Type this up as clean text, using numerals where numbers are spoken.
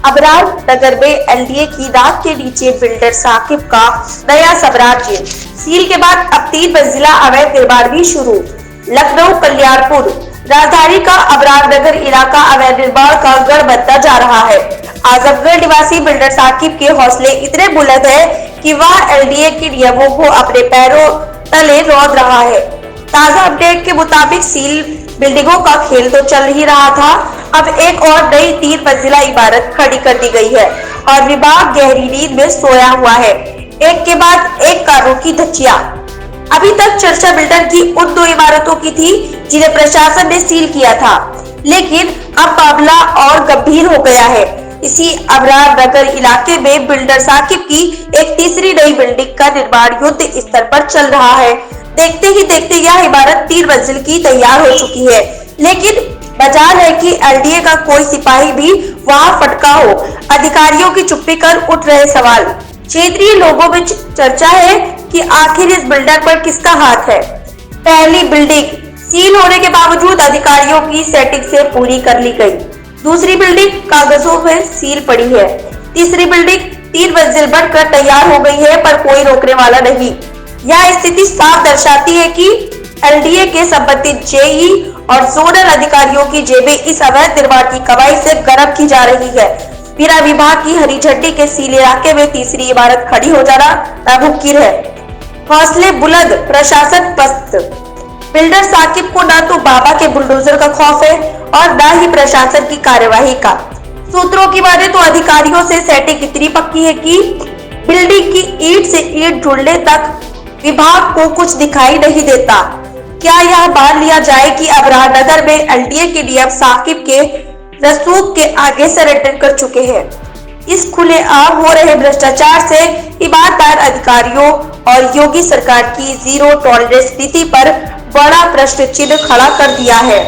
अबरार नगर में एलडीए की नाक के नीचे बिल्डर साकिब का नया साम्राज्य। सील के बाद अब 3 मंजिला अवैध निर्माण भी शुरू। लखनऊ कल्याणपुर राजधानी का अबरार नगर इलाका अवैध निर्माण का गढ़ बनता जा रहा है। आजमगढ़ निवासी बिल्डर साकिब के हौसले इतने बुलंद है कि वह एलडीए के नियमों को अपने पैरों तले रौंद रहा है। ताजा अपडेट के मुताबिक सील बिल्डिंगों का खेल तो चल ही रहा था, अब एक और नई 3 मंजिला इमारत खड़ी कर दी गई है और विभाग गहरी नींद में सोया हुआ है। एक के बाद एक कारों की धज्जियां। अभी तक चर्चा बिल्डर की उन 2 इमारतों की थी जिन्हें प्रशासन ने सील किया था, लेकिन अब मामला और गंभीर हो गया है। इसी अबरार नगर इलाके में बिल्डर साकिब की एक तीसरी नई बिल्डिंग का निर्माण युद्ध स्तर पर चल रहा है। देखते ही देखते यह इमारत 3 मंजिल की तैयार हो चुकी है, लेकिन मजाल है कि एलडीए का कोई सिपाही भी वहां फटका हो। अधिकारियों की चुप्पी कर उठ रहे सवाल। क्षेत्रीय लोगों में चर्चा है कि आखिर इस बिल्डर पर किसका हाथ है। पहली बिल्डिंग सील होने के बावजूद अधिकारियों की सेटिंग से पूरी कर ली गई। दूसरी बिल्डिंग कागजों में सील पड़ी है। तीसरी बिल्डिंग 3 मंजिल बनकर तैयार हो गई है, पर कोई रोकने वाला नहीं। यह स्थिति साफ दर्शाती है कि एलडीए के संबंधित जेई और जोनल अधिकारियों की जेबें इस अवैध निर्माण की कमाई से गर्म की जा रही है। बिना विभाग की हरी झंडी के सील इलाके में तीसरी इमारत खड़ी हो जाना नामुमकिन है। हौसले बुलंद, प्रशासन पस्त। बिल्डर साकिब को न तो बाबा के बुलडोजर का खौफ है और न ही प्रशासन की कार्यवाही का। सूत्रों की माने तो अधिकारियों से सेटिंग इतनी पक्की है कि बिल्डिंग की ईंट से ईंट जुड़ने तक विभाग को कुछ दिखाई नहीं देता। क्या यह मान लिया जाए कि अबरार नगर में एलडीए के नियम साकिब के रसूख के आगे सरेंडर कर चुके हैं। इस खुलेआम हो रहे भ्रष्टाचार से ईमानदार अधिकारियों और योगी सरकार की जीरो टॉलरेंस नीति पर बड़ा प्रश्न चिन्ह खड़ा कर दिया है।